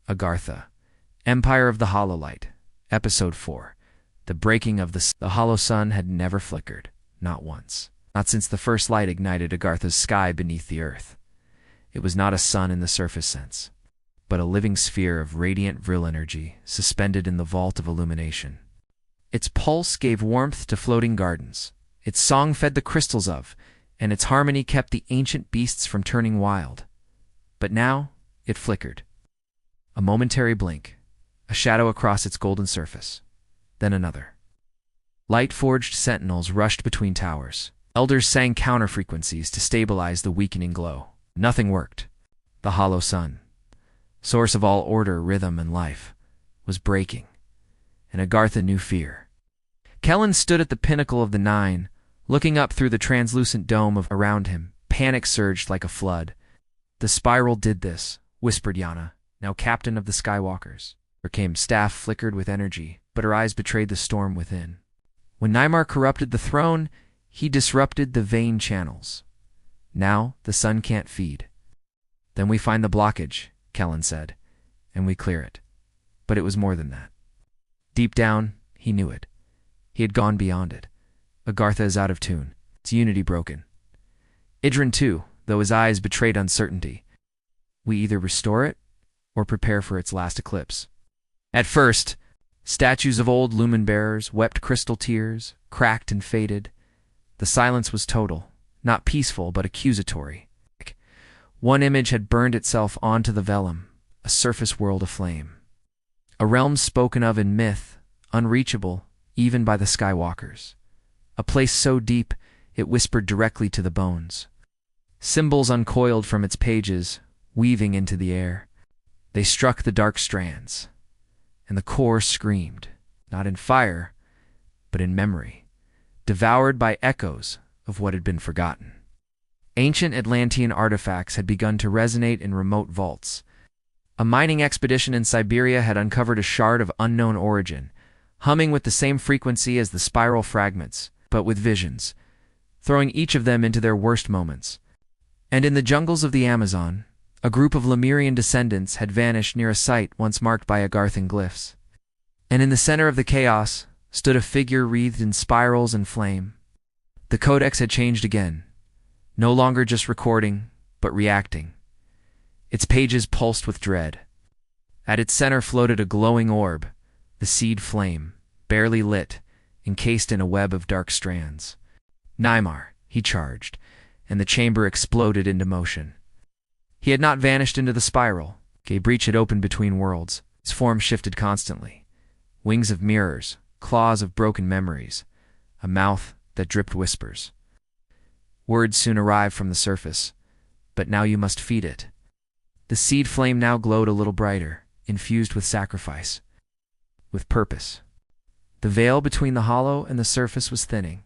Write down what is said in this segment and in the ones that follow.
AGARTHA, Empire of the Hollow Light, Episode 4. The breaking of the hollow sun had never flickered, not once. Not since the first light ignited AGARTHA's sky beneath the earth. It was not a sun in the surface sense, but a living sphere of radiant vril energy suspended in the vault of illumination. Its pulse gave warmth to floating gardens, its song fed the crystals of, and its harmony kept the ancient beasts from turning wild. But now it flickered. A momentary blink, a shadow across its golden surface, then another. Light-forged sentinels rushed between towers. Elders sang counter-frequencies to stabilize the weakening glow. Nothing worked. The hollow sun, source of all order, rhythm, and life, was breaking, and AGARTHA knew fear. Kellen stood at the pinnacle of the Nine, looking up through the translucent dome around him. Panic surged like a flood. "The spiral did this," whispered Yana, now captain of the Skywalkers. Her staff flickered with energy, but her eyes betrayed the storm within. When Nymar corrupted the throne, he disrupted the vein channels. Now the sun can't feed. "Then we find the blockage," Kellen said, "and we clear it." But it was more than that. Deep down, he knew it. He had gone beyond it. AGARTHA is out of tune, its unity broken. Idrin too, though his eyes betrayed uncertainty. We either restore it, or prepare for its last eclipse. At first, statues of old lumen-bearers wept crystal tears, cracked and faded. The silence was total, not peaceful but accusatory. One image had burned itself onto the vellum, a surface world aflame. A realm spoken of in myth, unreachable even by the Skywalkers. A place so deep it whispered directly to the bones. Symbols uncoiled from its pages, weaving into the air. They struck the dark strands, and the core screamed, not in fire, but in memory, devoured by echoes of what had been forgotten. Ancient Atlantean artifacts had begun to resonate in remote vaults. A mining expedition in Siberia had uncovered a shard of unknown origin, humming with the same frequency as the spiral fragments, but with visions, throwing each of them into their worst moments. And in the jungles of the Amazon, a group of Lemurian descendants had vanished near a site once marked by AGARTHAN glyphs. And in the center of the chaos stood a figure wreathed in spirals and flame. The codex had changed again, no longer just recording, but reacting. Its pages pulsed with dread. At its center floated a glowing orb, the seed flame, barely lit, encased in a web of dark strands. "Nymar," he charged, and the chamber exploded into motion. He had not vanished into the spiral. A breach had opened between worlds. Its form shifted constantly. Wings of mirrors, claws of broken memories, a mouth that dripped whispers. Words soon arrived from the surface, but now you must feed it. The seed flame now glowed a little brighter, infused with sacrifice, with purpose. The veil between the hollow and the surface was thinning.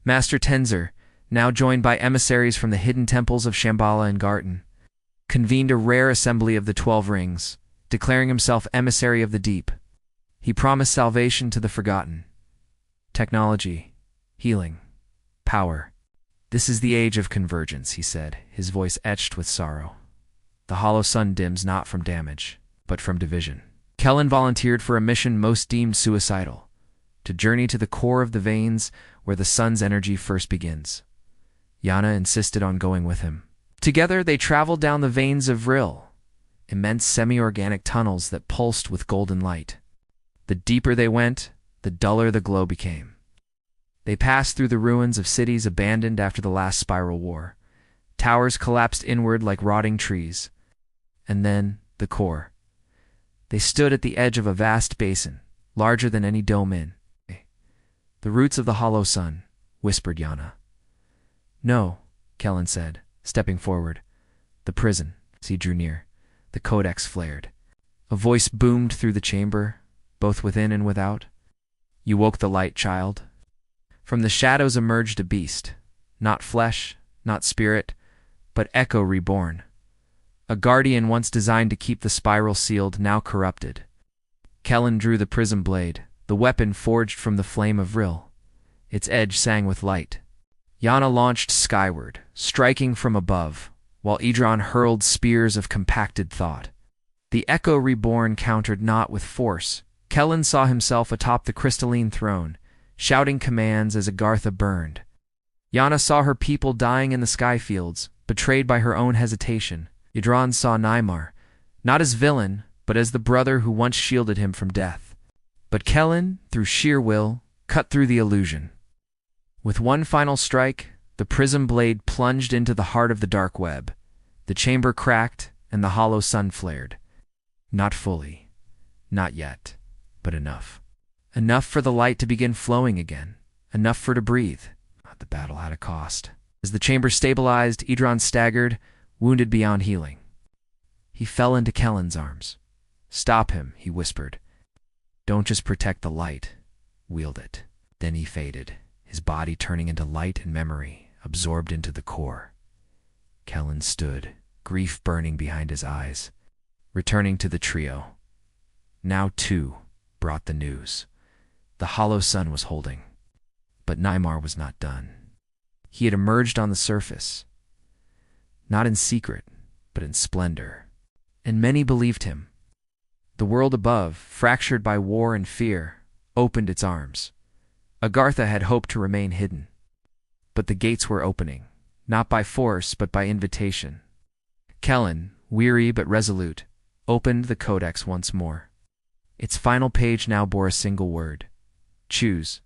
Master Tenzor, now joined by emissaries from the hidden temples of Shambhala and Garten, convened a rare assembly of the 12 rings, declaring himself emissary of the deep. He promised salvation to the forgotten. Technology, healing, power. "This is the age of convergence," he said, his voice etched with sorrow. "The hollow sun dims not from damage, but from division." Kellen volunteered for a mission most deemed suicidal, to journey to the core of the veins where the sun's energy first begins. Yana insisted on going with him. Together they traveled down the veins of Vril, immense semi-organic tunnels that pulsed with golden light. The deeper they went, the duller the glow became. They passed through the ruins of cities abandoned after the last spiral war. Towers collapsed inward like rotting trees. And then, the core. They stood at the edge of a vast basin, larger than any dome in. "The roots of the hollow sun," whispered Yana. "No," Kellen said, stepping forward. "The prison." As he drew near, the codex flared. A voice boomed through the chamber, both within and without. "You woke the light, child." From the shadows emerged a beast, not flesh, not spirit, but echo reborn. A guardian once designed to keep the spiral sealed, now corrupted. Kellen drew the prism blade, the weapon forged from the flame of Vril. Its edge sang with light. Yana launched skyward, striking from above, while Idron hurled spears of compacted thought. The echo reborn countered not with force. Kellen saw himself atop the crystalline throne, shouting commands as AGARTHA burned. Yana saw her people dying in the skyfields, betrayed by her own hesitation. Dymentionz saw Neymar, not as villain, but as the brother who once shielded him from death. But Kellen, through sheer will, cut through the illusion. With one final strike, the prism blade plunged into the heart of the dark web. The chamber cracked, and the hollow sun flared. Not fully. Not yet. But enough. Enough for the light to begin flowing again. Enough for to breathe. The battle had a cost. As the chamber stabilized, Dymentionz staggered, wounded beyond healing. He fell into Kellen's arms. "Stop him," he whispered. "Don't just protect the light. Wield it." Then he faded, his body turning into light and memory, absorbed into the core. Kellen stood, grief burning behind his eyes, returning to the trio. Now, too, brought the news. The hollow sun was holding. But Neymar was not done. He had emerged on the surface, not in secret, but in splendor. And many believed him. The world above, fractured by war and fear, opened its arms. AGARTHA had hoped to remain hidden. But the gates were opening, not by force, but by invitation. Kellen, weary but resolute, opened the codex once more. Its final page now bore a single word: choose.